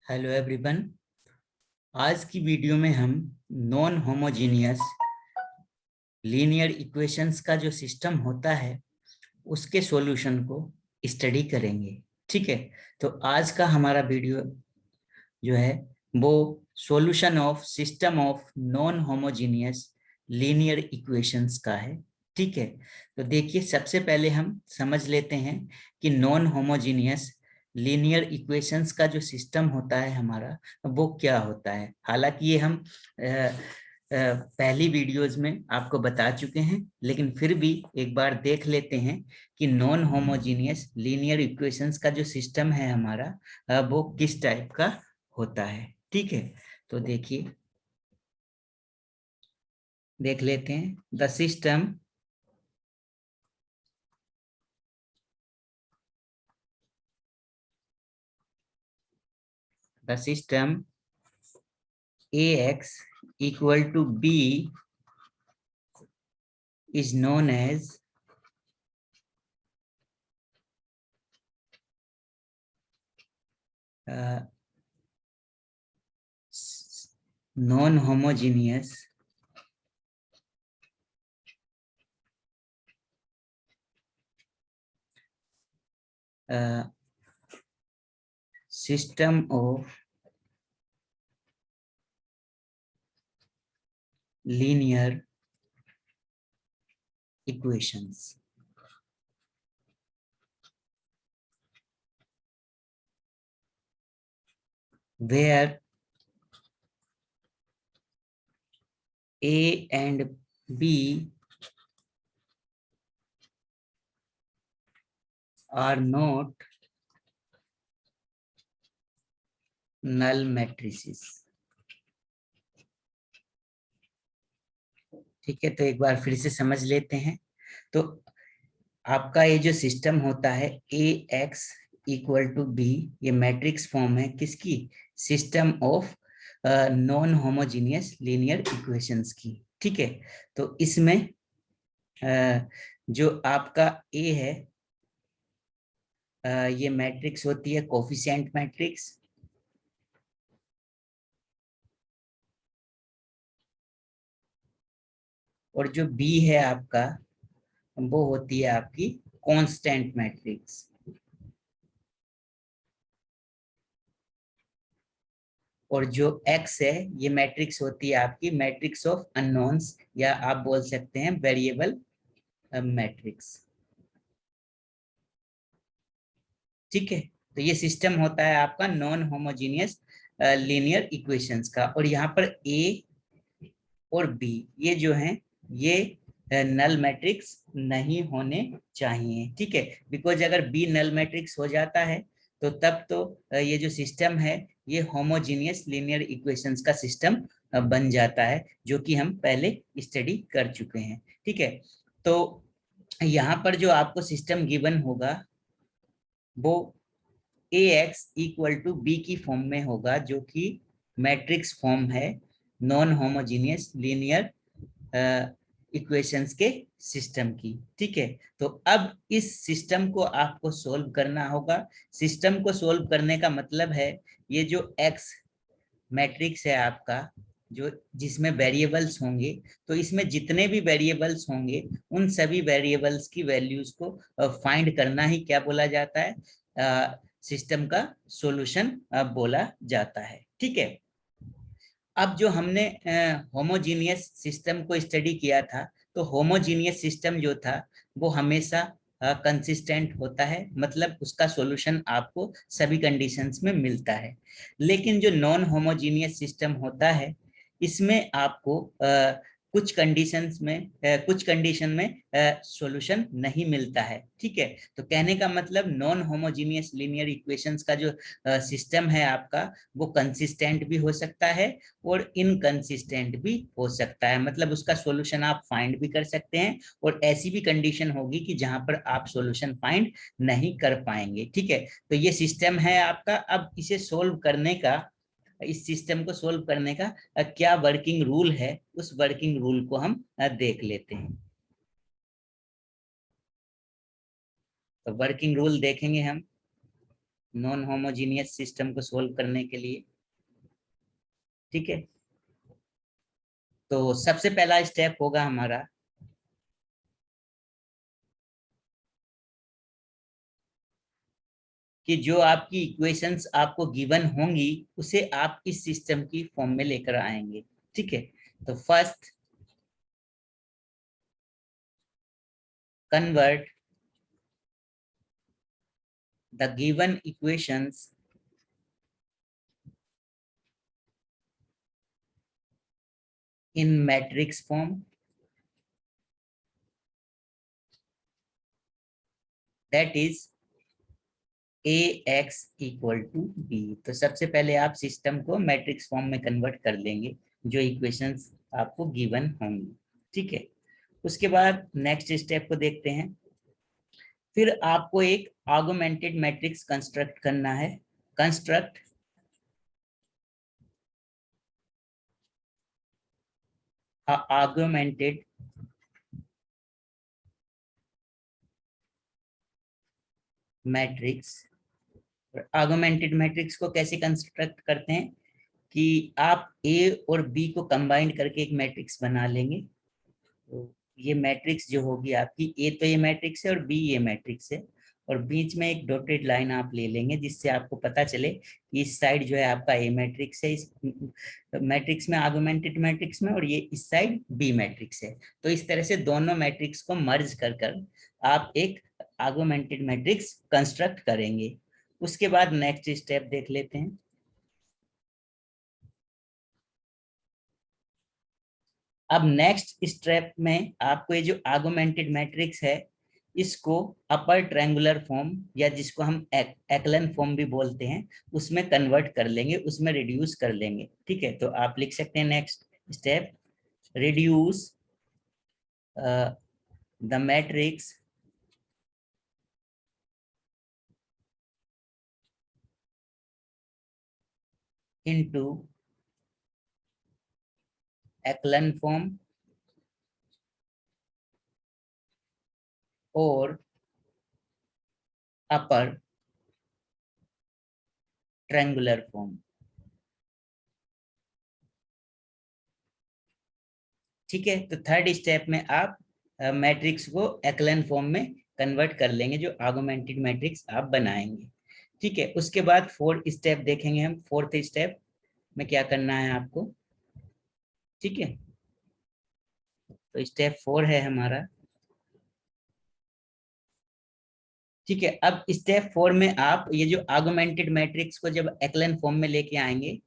Hello everyone. आज की video में हम नॉन होमोजीनियस लीनियर इक्वेशंस का जो सिस्टम होता है उसके सॉल्यूशन को स्टडी करेंगे। ठीक है, तो आज का हमारा वीडियो जो है वो solution of system of non homogeneous linear equations का है। ठीक है, तो देखिए सबसे पहले हम समझ लेते हैं कि नॉन होमोजीनियस लीनियर इक्वेशंस का जो सिस्टम होता है हमारा वो क्या होता है। हालांकि ये हम पहली वीडियोस में आपको बता चुके हैं, लेकिन फिर भी एक बार देख लेते हैं कि नॉन होमोजीनियस लीनियर इक्वेशंस का जो सिस्टम है हमारा वो किस टाइप का होता है। ठीक है, तो देखिए देख लेते हैं the system ax equal to b is known as non-homogeneous system of linear equations where a and b are not null matrices। ठीक है, तो एक बार फिर से समझ लेते हैं। तो आपका ये जो सिस्टम होता है ए एक्स इक्वल टू बी, ये मैट्रिक्स फॉर्म है किसकी? System of non homogeneous linear equations की। ठीक है, तो इसमें जो आपका ए है ये मैट्रिक्स होती है कोफिशिएंट मैट्रिक्स, और जो बी है आपका वो होती है आपकी कांस्टेंट मैट्रिक्स। और जो एक्स है ये मैट्रिक्स होती है आपकी मैट्रिक्स ऑफ अननोन्स, या आप बोल सकते हैं वेरिएबल मैट्रिक्स। ठीक है, तो ये सिस्टम होता है आपका नॉन होमोजीनियस लीनियर इक्वेशंस का। और यहाँ पर ए और बी ये जो हैं ये नल मैट्रिक्स नहीं होने चाहिए। ठीक है, बिकॉज अगर बी नल मैट्रिक्स हो जाता है तो तब तो ये जो सिस्टम है ये होमोजीनियस लीनियर इक्वेशंस का सिस्टम बन जाता है, जो कि हम पहले स्टडी कर चुके हैं। ठीक है, तो यहाँ पर जो आपको सिस्टम गिवन होगा वो ए एक्स इक्वल टू बी की फॉर्म में होगा, जो कि मैट्रिक्स फॉर्म है नॉन होमोजीनियस लीनियर इक्वेशंस के सिस्टम की। ठीक है, तो अब इस सिस्टम को आपको सोल्व करना होगा। सिस्टम को सोल्व करने का मतलब है ये जो एक्स मैट्रिक्स है आपका, जो जिसमें वेरिएबल्स होंगे, तो इसमें जितने भी वेरिएबल्स होंगे उन सभी वेरिएबल्स की वैल्यूज को फाइंड करना ही क्या बोला जाता है? सिस्टम का सॉल्यूशन बोला जाता है। ठीक है, अब जो हमने होमोजीनियस सिस्टम को स्टडी किया था, तो होमोजीनियस सिस्टम जो था वो हमेशा कंसिस्टेंट होता है, मतलब उसका सॉल्यूशन आपको सभी कंडीशंस में मिलता है। लेकिन जो नॉन होमोजीनियस सिस्टम होता है इसमें आपको कुछ कंडीशन में सॉल्यूशन नहीं मिलता है। ठीक है, तो कहने का मतलब नॉन होमोजीनियस लीनियर इक्वेशंस का जो सिस्टम है आपका वो कंसिस्टेंट भी हो सकता है और इनकंसिस्टेंट भी हो सकता है, मतलब उसका सॉल्यूशन आप फाइंड भी कर सकते हैं और ऐसी भी कंडीशन होगी कि जहां पर आप सॉल्यूशन फाइंड नहीं कर पाएंगे। ठीक है, तो ये सिस्टम है आपका। अब इसे सोल्व करने का, इस सिस्टम को सोल्व करने का क्या वर्किंग रूल है, उस वर्किंग रूल को हम देख लेते हैं। तो वर्किंग रूल देखेंगे हम। नॉन होमोजीनियस सिस्टम को सोल्व करने के लिए। ठीक है, तो सबसे पहला स्टेप होगा हमारा कि जो आपकी इक्वेशंस आपको गिवन होंगी उसे आप इस सिस्टम की फॉर्म में लेकर आएंगे। ठीक है, तो first convert the given equations in matrix form, that is ax equal to b। तो सबसे पहले आप सिस्टम को मैट्रिक्स फॉर्म में कन्वर्ट कर लेंगे जो इक्वेशंस आपको गिवन होंगी। ठीक है, उसके बाद नेक्स्ट स्टेप को देखते हैं। फिर आपको एक आर्गुमेंटेड मैट्रिक्स कंस्ट्रक्ट करना है। Construct augmented matrix. Augmented matrix को कैसे कंस्ट्रक्ट करते हैं कि आप ए और बी को कंबाइन करके एक मैट्रिक्स बना लेंगे। तो ये मैट्रिक्स जो होगी आपकी, ए तो ये मैट्रिक्स है और बी ये मैट्रिक्स है, और बीच में एक डॉटेड लाइन आप ले लेंगे जिससे आपको पता चले कि इस साइड जो है आपका ए मैट्रिक्स है, इस मैट्रिक्स में आर्गुमेंटेड मैट्रिक्स में, और ये इस साइड बी मैट्रिक्स है। तो इस तरह से दोनों मैट्रिक्स को मर्ज कर कर आप एक आर्गुमेंटेड मैट्रिक्स कंस्ट्रक्ट करेंगे। उसके बाद नेक्स्ट स्टेप देख लेते हैं। अब नेक्स्ट स्टेप में आपको ये जो आर्गुमेंटेड मैट्रिक्स है इसको अपर ट्रायंगुलर फॉर्म या जिसको हम एक्लन फॉर्म भी बोलते हैं उसमें कन्वर्ट कर लेंगे, उसमें रिड्यूस कर लेंगे। ठीक है, तो आप लिख सकते हैं next step, reduce the matrix into एक्लन form और अपर ट्रायंगुलर फॉर्म। ठीक है, तो थर्ड स्टेप में आप मैट्रिक्स को एक्लन फॉर्म में कन्वर्ट कर लेंगे जो आर्गुमेंटेड मैट्रिक्स आप बनाएंगे। ठीक है, उसके बाद फोर्थ स्टेप देखेंगे हम। फोर्थ स्टेप में क्या करना है आपको। ठीक है, तो स्टेप 4 है हमारा। ठीक है, अब स्टेप 4 में आप ये जो आर्गुमेंटेड मैट्रिक्स को जब एक्लन फॉर्म में लेके आएंगे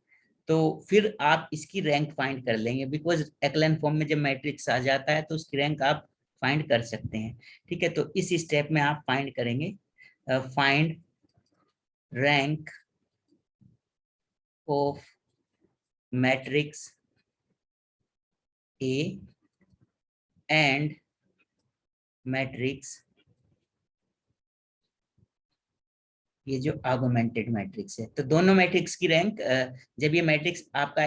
तो फिर आप इसकी रैंक फाइंड कर लेंगे, बिकॉज एक्लन फॉर्म में जब मैट्रिक्स आ जाता है तो उसकी रैंक आप फाइंड कर सकते हैं। ठीक है, तो इस स्टेप में आप फाइंड करेंगे, find rank of matrix A and matrix, ये जो आर्गुमेंटेड मैट्रिक्स है, तो दोनों मैट्रिक्स की रैंक जब ये मैट्रिक्स आपका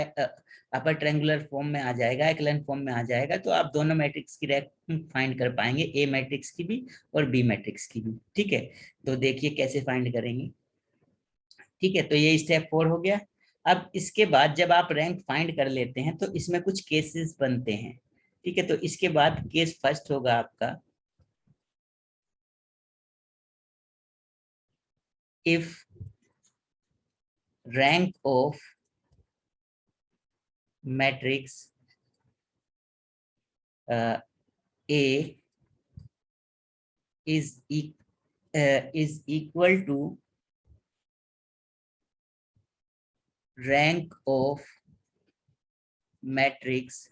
अपर ट्रायंगुलर फॉर्म में आ जाएगा, एक्लन फॉर्म में आ जाएगा, तो आप दोनों मैट्रिक्स की रैंक फाइंड कर पाएंगे, ए मैट्रिक्स की भी और बी मैट्रिक्स की भी। ठीक है, तो देखिए कैसे फाइंड करेंगे। ठीक है, तो ये स्टेप 4 हो गया। अब इसके बाद जब आप रैंक फाइंड कर लेते हैं तो इसमें कुछ केसेस बनते हैं। ठीक है, तो इसके बाद केस फर्स्ट होगा आपका, if rank of matrix A is equal to rank of matrix,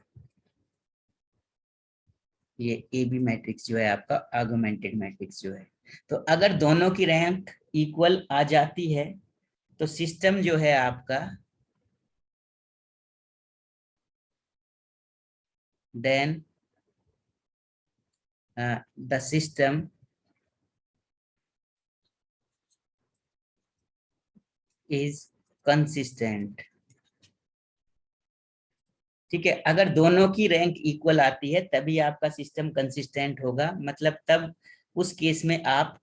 ये ए बी मैट्रिक्स जो है आपका आर्गुमेंटेड मैट्रिक्स जो है, तो अगर दोनों की रैंक इक्वल आ जाती है तो सिस्टम जो है आपका then the system is consistent। ठीक है, अगर दोनों की रैंक इक्वल आती है तभी आपका सिस्टम कंसिस्टेंट होगा, मतलब तब उस केस में आप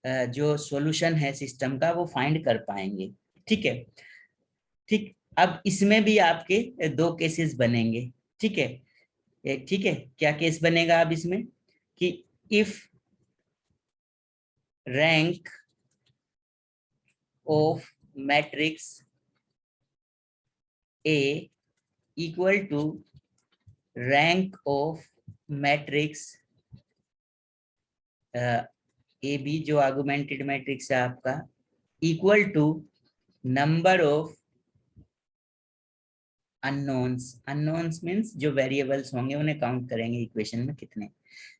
जो सॉल्यूशन है सिस्टम का वो फाइंड कर पाएंगे। ठीक है, ठीक। अब इसमें भी आपके दो केसेस बनेंगे। ठीक है, ठीक है, क्या केस बनेगा अब इसमें कि if rank of matrix A equal to rank of matrix A B, जो आर्गुमेंटेड मैट्रिक्स है आपका, equal to number of unknowns. Unknowns means जो वेरिएबल्स होंगे उन्हें काउंट करेंगे इक्वेशन में कितने।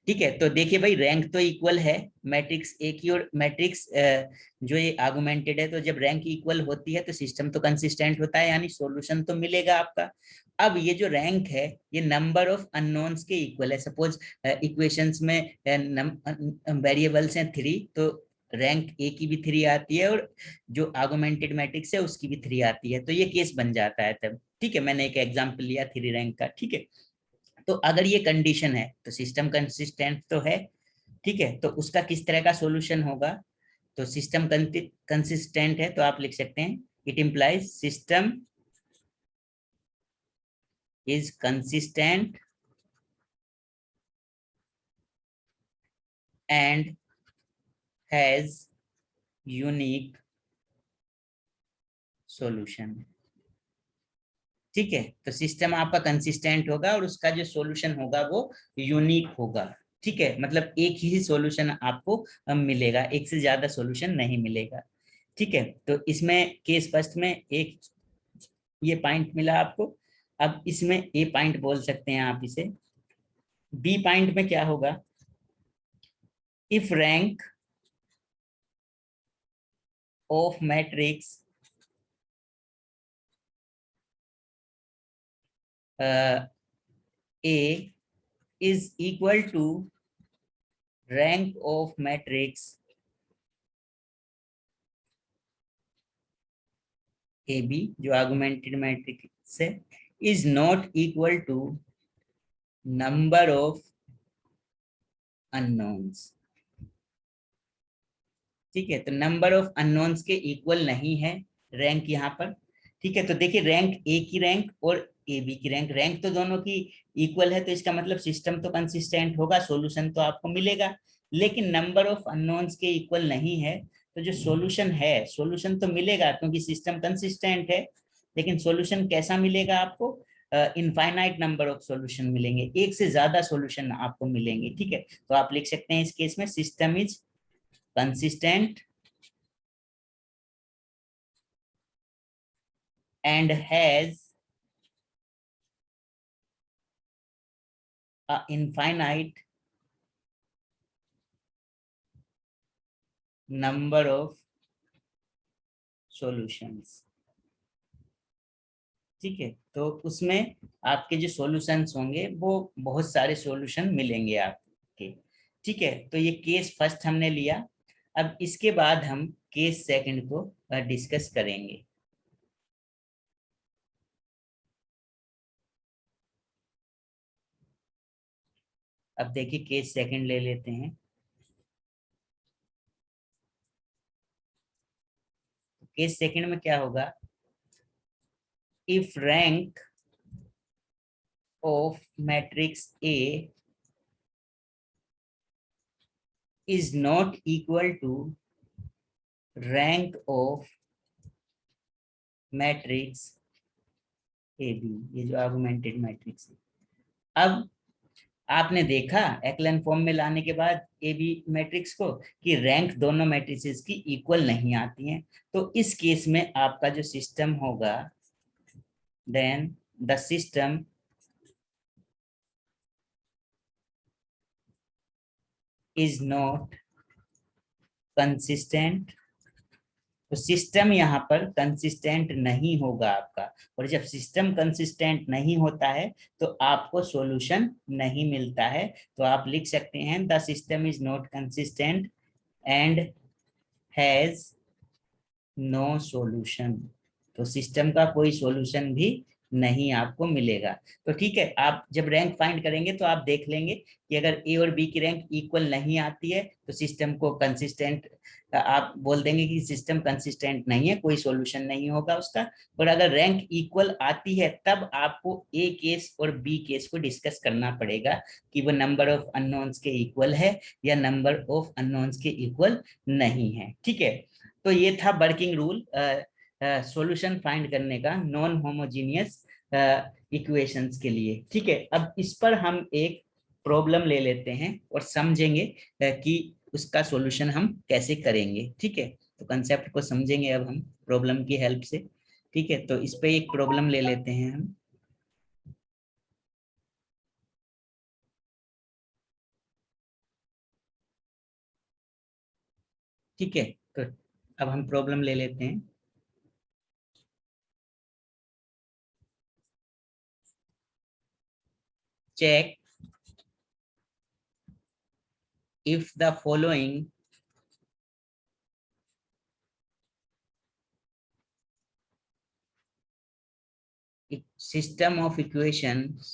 ठीक है, तो देखिए भाई, रैंक तो इक्वल है मैट्रिक्स ए की, और मैट्रिक्स जो ये आर्गुमेंटेड है, तो जब रैंक इक्वल होती है तो सिस्टम तो कंसिस्टेंट होता है, यानी सॉल्यूशन तो मिलेगा आपका। अब ये जो रैंक है ये नंबर ऑफ अननोन्स के इक्वल है। सपोज इक्वेशंस में वेरिएबल्स हैं 3, तो रैंक ए की भी 3 आती है, और जो आर्गुमेंटेड मैट्रिक्स है उसकी भी 3 आती है, तो ये केस बन जाता है तब। ठीक है, मैंने एक एग्जांपल लिया 3 रैंक का। ठीक है, तो अगर ये कंडीशन है तो सिस्टम कंसिस्टेंट तो है। ठीक है, तो उसका किस तरह का सॉल्यूशन होगा, तो सिस्टम कंसिस्टेंट है तो आप लिख सकते हैं it implies system is consistent and has unique solution. ठीक है, तो सिस्टम आपका कंसिस्टेंट होगा और उसका जो सॉल्यूशन होगा वो यूनिक होगा। ठीक है, मतलब एक ही सॉल्यूशन आपको मिलेगा, एक से ज्यादा सॉल्यूशन नहीं मिलेगा। ठीक है, तो इसमें केस फर्स्ट में एक ये पॉइंट मिला आपको। अब इसमें ए पॉइंट बोल सकते हैं आप इसे। बी पॉइंट में क्या होगा, if rank of matrix A is equal to rank of matrix A B, जो आर्गुमेंटेड मैट्रिक्स है, is not equal to number of unknowns. ठीक है, तो नंबर ऑफ अननोन्स के इक्वल नहीं है रैंक यहाँ पर। ठीक है, तो देखिए रैंक ए की रैंक और ए बी की रैंक, रैंक तो दोनों की इक्वल है, तो इसका मतलब सिस्टम तो कंसिस्टेंट होगा, सॉल्यूशन तो आपको मिलेगा। लेकिन नंबर ऑफ अननोन्स के इक्वल नहीं है, तो जो सॉल्यूशन है, सॉल्यूशन तो मिलेगा क्योंकि सिस्टम कंसिस्टेंट है, लेकिन सॉल्यूशन कैसा मिलेगा आपको, इनफाइनाइट नंबर ऑफ सॉल्यूशन मिलेंगे, एक से ज्यादा सॉल्यूशन आपको मिलेंगे। ठीक है, तो आप लिख सकते हैं इस केस में system is consistent and has a infinite number of solutions। ठीक है, तो उसमें आपके जो सॉल्यूशंस होंगे वो बहुत सारे सॉल्यूशन मिलेंगे आपके। ठीक है, तो ये केस फर्स्ट हमने लिया। अब इसके बाद हम केस सेकंड को डिस्कस करेंगे। अब देखिए केस सेकंड ले लेते हैं। केस सेकंड में क्या होगा, if rank of matrix A is not equal to rank of matrix A B, ये जो आर्गुमेंटेड मैट्रिक्स है। अब आपने देखा एक्लन फॉर्म में लाने के बाद ए बी मैट्रिक्स को कि रैंक दोनों मैट्रिसेस की इक्वल नहीं आती हैं, तो इस केस में आपका जो सिस्टम होगा, then the system is not consistent. तो सिस्टम यहाँ पर कंसिस्टेंट नहीं होगा आपका, और जब सिस्टम कंसिस्टेंट नहीं होता है तो आपको सॉल्यूशन नहीं मिलता है। तो आप लिख सकते हैं the system is not consistent and has no solution. तो सिस्टम का कोई सॉल्यूशन भी नहीं आपको मिलेगा। तो ठीक है, आप जब रैंक फाइंड करेंगे तो आप देख लेंगे कि अगर ए और बी की रैंक इक्वल नहीं आती है तो सिस्टम को कंसिस्टेंट, आप बोल देंगे कि सिस्टम कंसिस्टेंट नहीं है, कोई सॉल्यूशन नहीं होगा उसका। और अगर रैंक इक्वल आती है तब आपको ए केस और बी केस को डिस्कस करना पड़ेगा कि वो नंबर ऑफ अननोन्स के इक्वल है या नंबर ऑफ अननोन्स के इक्वल नहीं है। ठीक है, तो ये था वर्किंग रूल सॉल्यूशन फाइंड करने का नॉन होमोजीनियस इक्वेशंस के लिए। ठीक है, अब इस पर हम एक प्रॉब्लम ले लेते हैं और समझेंगे कि उसका सॉल्यूशन हम कैसे करेंगे। ठीक है, तो कंसेप्ट को समझेंगे अब हम प्रॉब्लम की हेल्प से। ठीक है, तो इस पे एक प्रॉब्लम ले लेते हैं हम। ठीक है, तो अब हम प्रॉब्लम ले लेते हैं। Check if the following system of equations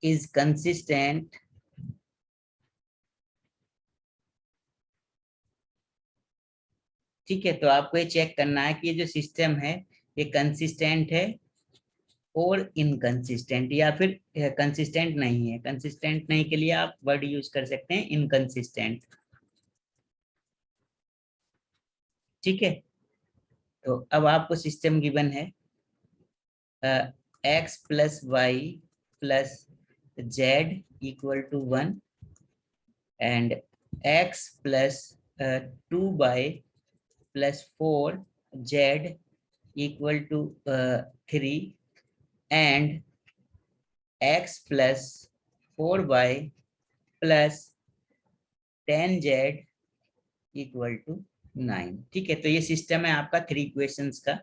is consistent ठीक है, तो आपको ये चेक करना है कि ये जो सिस्टम है ये कंसिस्टेंट है और इनकंसिस्टेंट, या फिर कंसिस्टेंट नहीं है। कंसिस्टेंट नहीं के लिए आप वर्ड यूज कर सकते हैं इनकंसिस्टेंट। ठीक है, तो अब आपको सिस्टम गिवन है x plus y plus z equal to 1 and x plus 2y plus 4z equal to 3 and x plus 4y plus 10z equal to 9। ठीक है, तो ये सिस्टम है आपका थ्री इक्वेशंस का।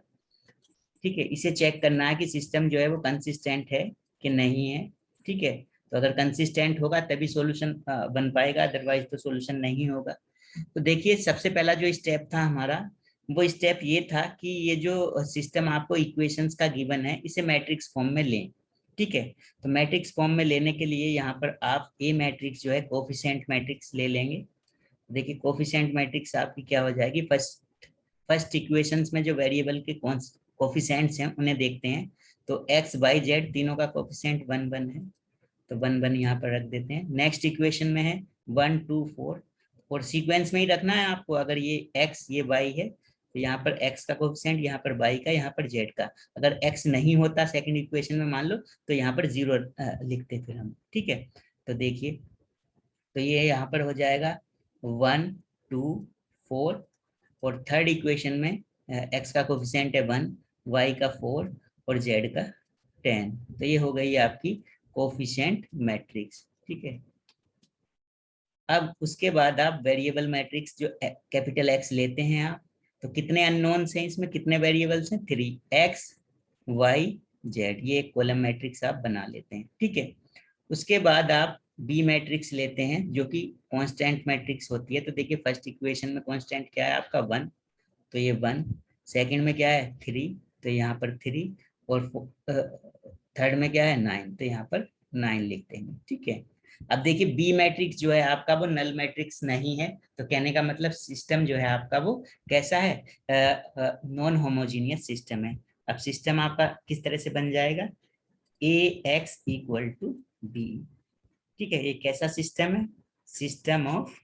ठीक है, इसे चेक करना है कि सिस्टम जो है वो कंसिस्टेंट है कि नहीं है। ठीक है, तो अगर कंसिस्टेंट होगा तभी सॉल्यूशन बन पाएगा, अदरवाइज तो सॉल्यूशन नहीं होगा। तो देखिए, सबसे पहला जो स्टेप था हमारा, वो स्टेप ये था कि ये जो सिस्टम आपको इक्वेशंस का गिवन है इसे मैट्रिक्स फॉर्म में लें। ठीक है, तो मैट्रिक्स फॉर्म में लेने के लिए यहाँ पर आप ए मैट्रिक्स जो है कोफिशिएंट मैट्रिक्स ले लेंगे। देखिए, कोफिशिएंट मैट्रिक्स आपकी क्या हो जाएगी, फर्स्ट फर्स्ट इक्वेशंस में जो वेरिएबल के कोफिशिएंट्स हैं उन्हें देखते हैं। तो एक्स वाई जेड तीनों का कोफिशिएंट 1 1 है, तो 1 1 यहाँ पर रख देते हैं। नेक्स्ट इक्वेशन में है 1 2 4, और सीक्वेंस में ही रखना है आपको। अगर ये x ये y है तो यहाँ पर x का कोफिशिएंट, यहाँ पर y का, यहाँ पर z का। अगर x नहीं होता सेकंड इक्वेशन में मान लो तो यहाँ पर 0 लिखते फिर हम। ठीक है, तो देखिए, तो ये यहाँ पर हो जाएगा 1 2 4, और थर्ड इक्वेशन में x का कोफिशिएंट है 1, y का 4 और z का 10। तो ये हो गई आपकी कोफिशिएंट मैट्रिक्स। ठीक है, अब उसके बाद आप वेरिएबल मैट्रिक्स जो कैपिटल एक्स लेते हैं आप, तो कितने अननोन्स हैं इसमें, कितने वेरिएबल्स हैं, 3, एक्स वाई जेड, ये एक कॉलम मैट्रिक्स आप बना लेते हैं। ठीक है, उसके बाद आप बी मैट्रिक्स लेते हैं जो कि कांस्टेंट मैट्रिक्स होती है। तो देखिए, फर्स्ट इक्वेशन में कांस्टेंट क्या है आपका 1, तो ये 1। सेकंड में क्या है 3, तो यहाँ पर 3, और थर्ड में क्या है 9, तो यहाँ पर 9 लिखते हैं। ठीक है, अब देखिए, बी मैट्रिक्स जो है आपका वो नल मैट्रिक्स नहीं है, तो कहने का मतलब सिस्टम जो है आपका वो कैसा है, नॉन होमोजीनियस सिस्टम है। अब सिस्टम आपका किस तरह से बन जाएगा, ए एक्स इक्वल टू बी। ठीक है, ये कैसा सिस्टम है, system of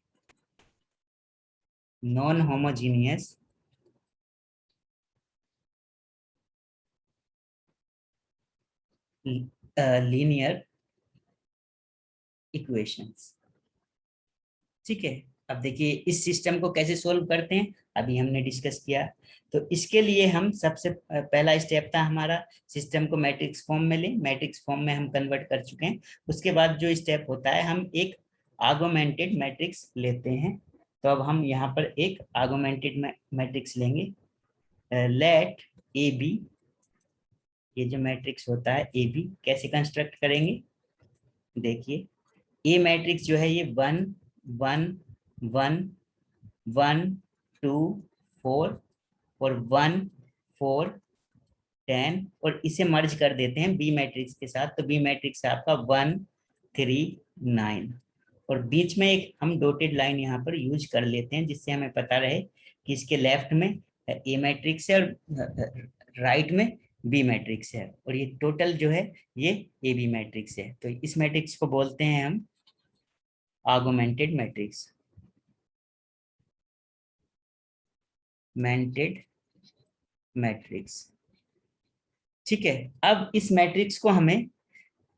non homogeneous linear equations. ठीक है, अब देखिए इस सिस्टम को कैसे सोल्व करते हैं, अभी हमने डिस्कस किया। तो इसके लिए हम सबसे पहला स्टेप था हमारा, सिस्टम को मैट्रिक्स फॉर्म में लें। मैट्रिक्स फॉर्म में हम कन्वर्ट कर चुके हैं। उसके बाद जो स्टेप होता है, हम एक आर्गुमेंटेड मैट्रिक्स लेते हैं। तो अब हम यहाँ पर एक आर्गुमेंटेड मैट्रिक्स लेंगे, लेट ए बी। ये जो मैट्रिक्स होता है ए बी, कैसे कंस्ट्रक्ट करेंगे, देखिए ए मैट्रिक्स जो है ये 1 1 1 1 2 4 और 1 4 10 और इसे मर्ज कर देते हैं बी मैट्रिक्स के साथ, तो बी मैट्रिक्स है आपका 1 3 9 और बीच में एक हम डॉटेड लाइन यहाँ पर यूज कर लेते हैं जिससे हमें पता रहे कि इसके लेफ्ट में ए मैट्रिक्स है और राइट में बी मैट्रिक्स है और ये टोटल जो है ये ए बी मैट्रिक्स है। तो इस मैट्रिक्स को बोलते हैं हम आर्गुमेंटेड मैट्रिक्स, मेंटेड मैट्रिक्स। ठीक है, अब इस मैट्रिक्स को हमें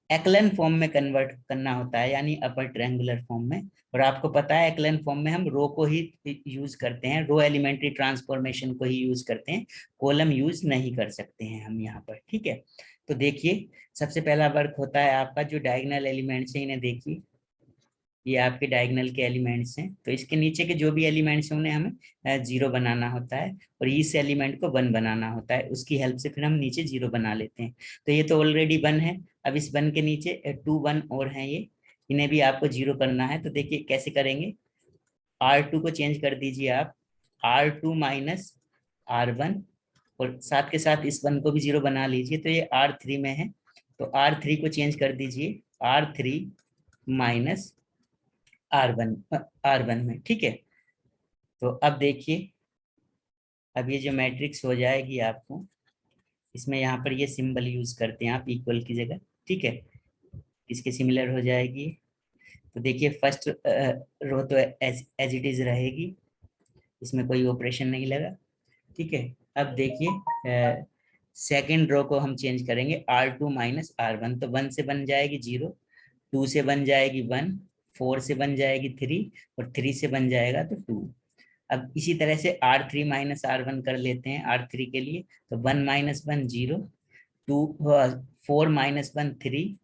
एक्लन फॉर्म में कन्वर्ट करना होता है, यानी अपर ट्रायंगुलर फॉर्म में। और आपको पता है एक्लन फॉर्म में हम रो को ही यूज करते हैं, रो एलिमेंट्री ट्रांसफॉर्मेशन को ही यूज करते हैं, कॉलम यूज नहीं कर सकते हैं हम यहाँ पर। ठीक है, तो देखिए सबसे पहला वर्क होता है आपका जो डायगोनल एलिमेंट्स है, इन्हें देखिए, ये आपके डायगोनल के एलिमेंट्स हैं, तो इसके नीचे के जो भी एलिमेंट्स हैं उन्हें हमें 0 बनाना होता है और इस एलिमेंट को 1 बनाना होता है, उसकी हेल्प से फिर हम नीचे 0 बना लेते हैं। तो ये तो ऑलरेडी 1 है, अब इस 1 के नीचे 2 1 और हैं, ये इन्हें भी आपको 0 करना है। तो देखिए कैसे करेंगे, R2 को चेंज कर दीजिए आप, R2 माइनस R1 और साथ के साथ इस 1 को भी 0 बना लीजिए, तो ये R3 में है, तो R3 को चेंज कर दीजिए R3 माइनस R1 में। ठीक है, तो अब देखिए, अब ये जो मैट्रिक्स हो जाएगी आपको, इसमें यहाँ पर ये सिंबल यूज करते हैं आप इक्वल की जगह। ठीक है, इसके सिमिलर हो जाएगी। तो देखिए फर्स्ट रो तो एज इट इज रहेगी, इसमें कोई ऑपरेशन नहीं लगा। ठीक है, अब देखिए सेकेंड रो को हम चेंज करेंगे R2 माइनस R1, तो 1 से बन जाएगी 0, 2 से बन जाएगी 1, 4 से बन जाएगी 3 और 3 से बन जाएगा तो 2। अब इसी तरह से R3 माइनस R1 कर लेते हैं R3 के लिए, तो 1 माइनस 1 0, 2 4 माइनस 1 3,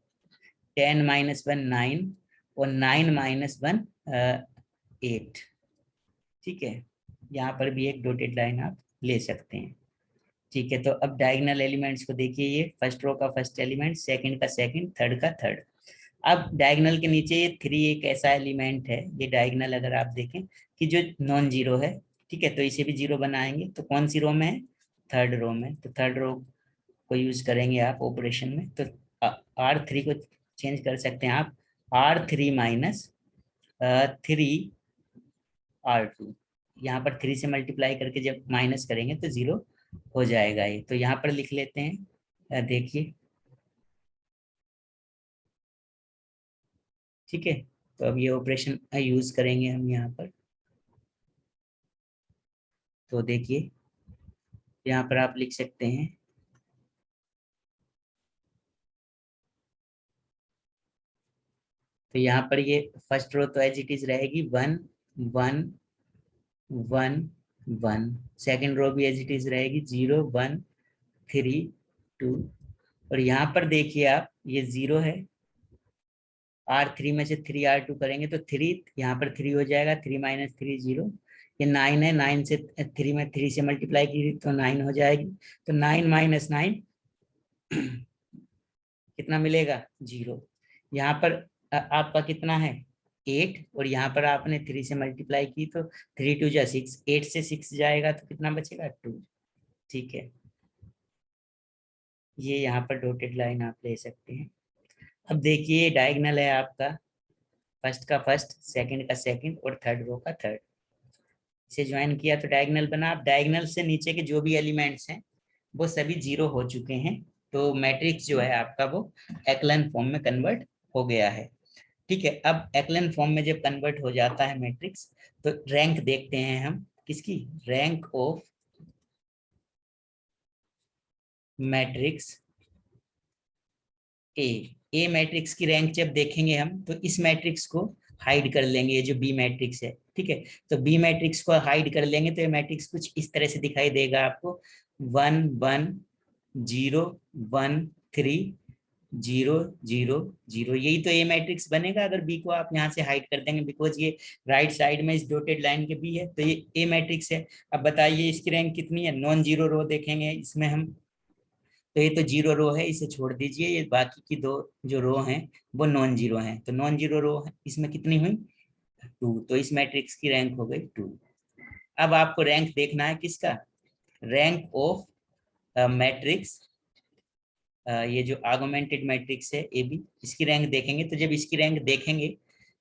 10 माइनस 1 9 और 9 माइनस 1 8। ठीक है, यहाँ पर भी एक डॉटेड लाइन आप ले सकते हैं। ठीक है, तो अब डायगोनल एलिमेंट्स को देखिए, ये फर्स्ट रो का फर्स्ट एलिमेंट, सेकंड का सेकंड, थर्ड का थर्ड। अब डायगोनल के नीचे ये 3 एक ऐसा एलिमेंट है, ये डायगोनल अगर आप देखें कि जो नॉन जीरो है। ठीक है, तो इसे भी 0 बनाएंगे, तो कौन सी रो में है, थर्ड रो में, तो थर्ड रो को यूज करेंगे आप ऑपरेशन में। तो R3 को चेंज कर सकते हैं आप R3 माइनस 3 R2, यहाँ पर 3 से मल्टीप्लाई करके जब माइनस करेंगे तो 0 हो जाएगा ये, तो यहाँ पर लिख लेते हैं। देखिए, ठीक है, तो अब ये ऑपरेशन यूज करेंगे हम यहाँ पर। तो देखिए यहाँ पर आप लिख सकते हैं, तो यहाँ पर ये फर्स्ट रो तो एज इट इज रहेगी 1 1 1 1, सेकेंड रो भी एज इट इज रहेगी 0 1 3 2 और यहाँ पर देखिए आप ये 0 है, R3 में से 3 R2 करेंगे तो 3, यहाँ पर 3 हो जाएगा, 3 माइनस 3 0, ये 9 है, 9 से 3 में 3 से मल्टीप्लाई की तो 9 हो जाएगी, तो 9 माइनस 9 कितना मिलेगा 0। यहाँ पर आपका कितना है 8 और यहाँ पर आपने 3 से मल्टीप्लाई की तो 3 2 जा 6, 8 से 6 जाएगा तो कितना बचेगा 2। ठीक है, ये यहाँ पर डॉटेड लाइन आप ले सकते हैं। अब देखिए डायगोनल है आपका, फर्स्ट का फर्स्ट, सेकंड का सेकंड और थर्ड रो का थर्ड, इसे ज्वाइन किया तो डायगोनल बना। अब डायगोनल से नीचे के जो भी एलिमेंट्स हैं वो सभी 0 हो चुके हैं, तो मैट्रिक्स जो है आपका वो एक्लन फॉर्म में कन्वर्ट हो गया है। ठीक है, अब एक्लन फॉर्म में जब कन्वर्ट हो जाता है मैट्रिक्स, तो रैंक देखते हैं हम किसकी, rank of matrix A matrix की रैंक जब देखेंगे हम तो इस मैट्रिक्स को हाइड कर लेंगे, ये जो बी मैट्रिक्स है। ठीक है, तो बी मैट्रिक्स को हाइड कर लेंगे तो ये मैट्रिक्स कुछ इस तरह से दिखाई देगा आपको, 1 1 0 1 3 0 0 0, यही तो ए मैट्रिक्स बनेगा अगर बी को आप यहाँ से हाइड कर देंगे, बिकॉज ये राइट साइड में इस डॉटेड लाइन के बी है, तो ये ए मैट्रिक्स है। अब बताइए इसकी रैंक कितनी है, नॉन जीरो रो देखेंगे इसमें हम, तो ये तो 0 रो है, इसे छोड़ दीजिए, ये बाकी की दो जो रो हैं वो नॉन जीरो हैं, तो नॉन जीरो रो इसमें कितनी हुई 2, तो इस मैट्रिक्स की रैंक हो गई 2। अब आपको रैंक देखना है किसका, रैंक ऑफ मैट्रिक्स, ये जो आर्गुमेंटेड मैट्रिक्स है ए बी, इसकी रैंक देखेंगे। तो जब इसकी रैंक देखेंगे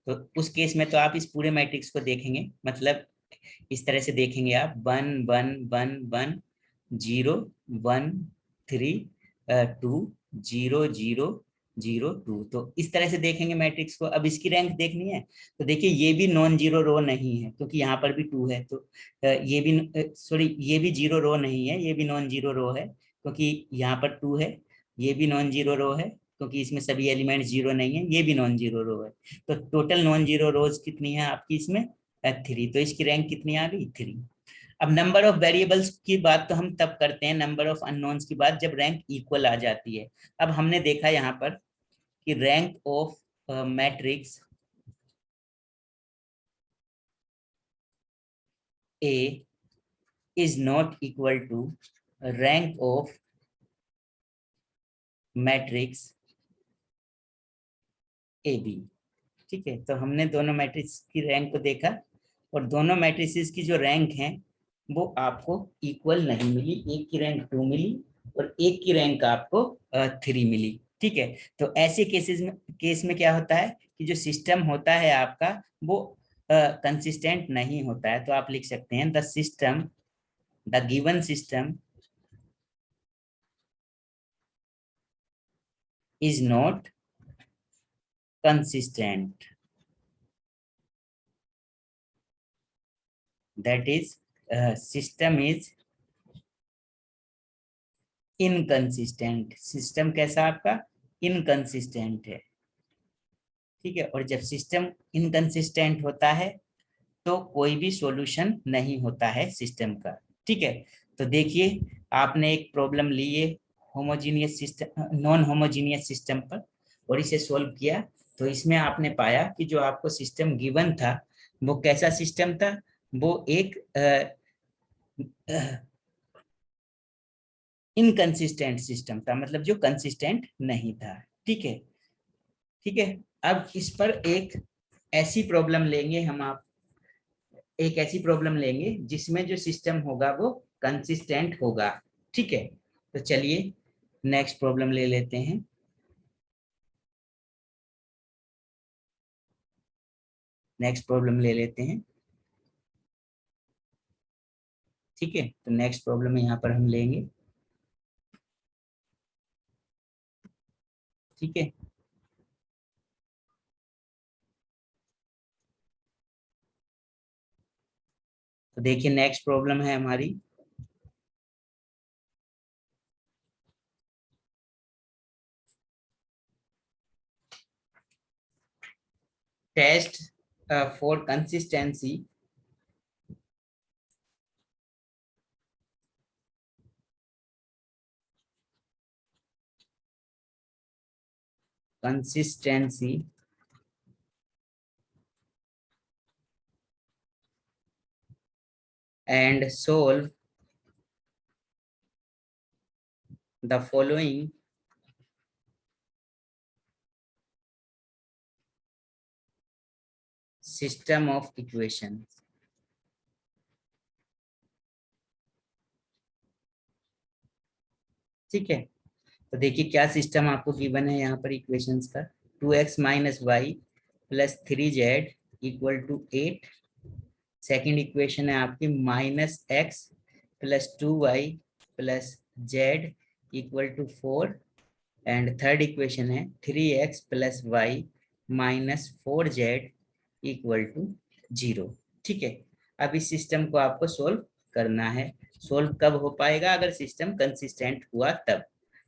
तो उस केस में तो आप इस पूरे मैट्रिक्स को देखेंगे, मतलब इस तरह से देखेंगे आप 1 1 1 1 0 1 3 2 0 0 0 2, तो इस तरह से देखेंगे मैट्रिक्स को। अब इसकी रैंक देखनी है तो देखिए ये भी नॉन जीरो रो नहीं है क्योंकि यहाँ पर भी 2 है, तो ये भी सॉरी ये भी जीरो रो नहीं है, ये भी नॉन जीरो रो है क्योंकि यहाँ पर 2 है। ये भी नॉन जीरो रो है क्योंकि इसमें सभी एलिमेंट जीरो नहीं है, ये भी नॉन जीरो रो है। तो टोटल नॉन जीरो रोज कितनी है आपकी इसमें, 3, तो इसकी रैंक कितनी आ गई 3। अब नंबर ऑफ वेरिएबल्स की बात तो हम तब करते हैं, नंबर ऑफ अननोन्स की बात जब रैंक इक्वल आ जाती है। अब हमने देखा यहाँ पर कि rank of matrix A is not equal to rank of matrix A B. ठीक है, तो हमने दोनों मैट्रिक्स की रैंक को देखा और दोनों मैट्रिसेस की जो रैंक है वो आपको इक्वल नहीं मिली, एक की रैंक 2 मिली और एक की रैंक आपको 3 मिली। ठीक है, तो ऐसे केस में क्या होता है कि जो सिस्टम होता है आपका वो कंसिस्टेंट नहीं होता है। तो आप लिख सकते हैं the given system is not consistent, that is system is inconsistent. System कैसा आपका, इनकंसिस्टेंट है। ठीक है, और जब सिस्टम इनकंसिस्टेंट होता है तो कोई भी सॉल्यूशन नहीं होता है सिस्टम का। ठीक है, तो देखिए आपने एक प्रॉब्लम ली है homogeneous system, non homogeneous system पर, और इसे सोल्व किया। तो इसमें आपने पाया कि जो आपको सिस्टम गिवन था वो कैसा सिस्टम था, वो एक इनकंसिस्टेंट सिस्टम था, मतलब जो कंसिस्टेंट नहीं था। ठीक है, ठीक है। अब इस पर एक ऐसी प्रॉब्लम लेंगे हम, आप एक ऐसी प्रॉब्लम लेंगे जिसमें जो सिस्टम होगा वो कंसिस्टेंट होगा। ठीक है, तो चलिए नेक्स्ट प्रॉब्लम ले लेते हैं। नेक्स्ट प्रॉब्लम ले लेते हैं। ठीक है, तो नेक्स्ट प्रॉब्लम यहाँ पर हम लेंगे। ठीक है, तो देखिए नेक्स्ट प्रॉब्लम है हमारी, test for consistency consistency and solve the following system of equations। ठीक है, तो देखिए क्या सिस्टम आपको गिवन है यहाँ पर इक्वेशंस का, 2x minus y plus 3z equal to 8। Second equation है आपकी -x plus 2y plus z equal to 4। And third equation है 3x plus y minus 4z equal to 0। ठीक है, अब इस सिस्टम को आपको सोल्व करना है। सोल्व कब हो पाएगा, अगर सिस्टम कंसिस्टेंट हुआ तब।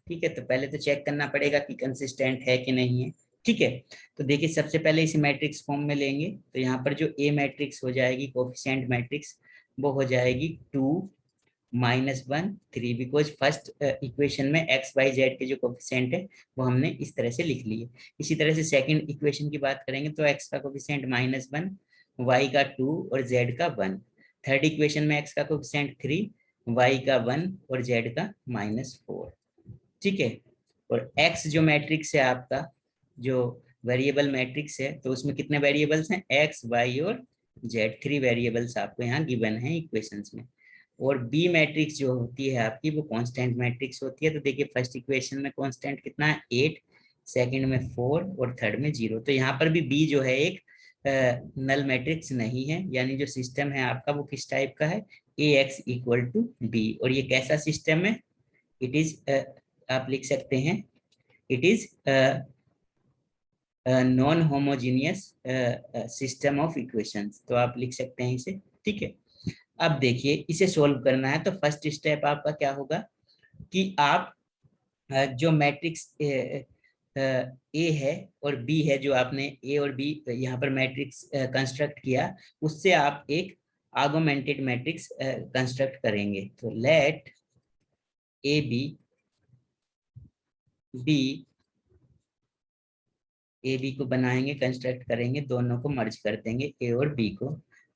ठीक है, तो पहले तो चेक करना पड़ेगा कि कंसिस्टेंट है कि नहीं है। ठीक है, तो देखिए सबसे पहले इसे मैट्रिक्स फॉर्म में लेंगे, तो यहाँ पर जो ए मैट्रिक्स हो जाएगी, कोफिशिएंट मैट्रिक्स, वो हो जाएगी 2 -1 3, बिकॉज फर्स्ट इक्वेशन में एक्स वाई जेड के जो कोफिशिएंट है वो हमने इस तरह से लिख लिए। इसी तरह से सेकंड इक्वेशन की बात करेंगे तो एक्स का कोफिशिएंट -1, वाई का 2 और जेड का 1। थर्ड इक्वेशन में एक्स का कोफिशिएंट 3, वाई का 1 और जेड का -4। ठीक है, और एक्स जो मैट्रिक्स है आपका, जो वेरिएबल मैट्रिक्स है तो उसमें कितने वेरिएबल्स हैं, एक्स वाई और जेड, 3 वेरिएबल्स आपको यहाँ गिवन है इक्वेशंस में। और बी मैट्रिक्स जो होती है आपकी वो कांस्टेंट मैट्रिक्स होती है। तो देखिए फर्स्ट इक्वेशन में कांस्टेंट कितना है 8, सेकंड में 4 और थर्ड में 0। तो यहाँ पर भी बी जो है एक नल मैट्रिक्स नहीं है, यानी जो सिस्टम है आपका वो किस टाइप का है, ए एक्स इक्वल टू बी। और ये कैसा सिस्टम है, इट इज आप लिख सकते हैं it is non homogeneous system of equations, तो आप लिख सकते हैं इसे। ठीक है, अब देखिए इसे सोल्व करना है तो फर्स्ट स्टेप आपका क्या होगा कि आप जो मैट्रिक्स ए है और बी है, जो आपने ए और बी यहाँ पर मैट्रिक्स कंस्ट्रक्ट किया, उससे आप एक आर्गुमेंटेड मैट्रिक्स कंस्ट्रक्ट करेंगे। तो लेट ए बी को बनाएंगे, कंस्ट्रक्ट करेंगे, दोनों को मर्ज कर देंगे ए और बी को।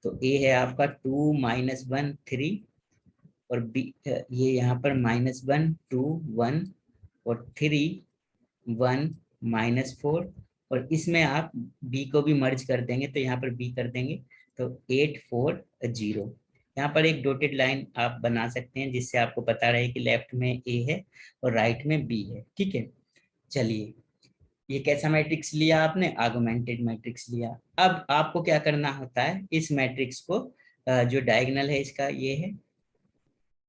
तो ए है आपका 2 -1 3 और बी ये यहाँ पर -1 2 1 और 3 1 -4, और इसमें आप b को भी मर्ज कर देंगे तो यहाँ पर b कर देंगे तो 8 4 0। यहाँ पर एक डॉटेड लाइन आप बना सकते हैं जिससे आपको पता रहे कि लेफ्ट में a है और राइट में b है। ठीक है, चलिए ये कैसा मैट्रिक्स लिया आपने, आर्गुमेंटेड मैट्रिक्स लिया। अब आपको क्या करना होता है, इस मैट्रिक्स को जो डायगोनल है इसका ये है,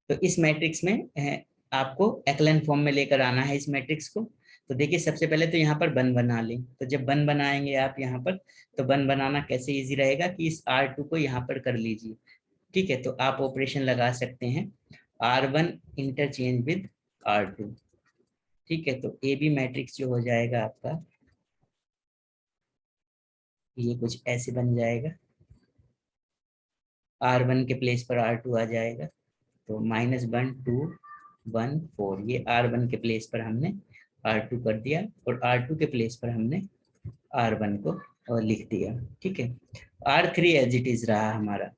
तो इस मैट्रिक्स में आपको एक्लन फॉर्म में लेकर आना है इस मैट्रिक्स को। तो देखिए सबसे पहले तो यहाँ पर बन बना लें, तो जब बन बनाएंगे आप यहाँ पर, तो बन बनाना कैसे इजी रहेगा कि इस R2 को यहाँ पर कर लीजिए। ठीक है, तो आप ऑपरेशन लगा सकते हैं R1 इंटरचेंज विद R2। ठीक है, तो ए बी मैट्रिक्स जो हो जाएगा आपका ये कुछ ऐसे बन जाएगा, R1 के प्लेस पर R2 आ जाएगा, तो -1 2 1 4, ये R1 के प्लेस पर हमने R2 कर दिया और R2 के प्लेस पर हमने R1 को लिख दिया। ठीक है, R3 एज इट इज रहा हमारा।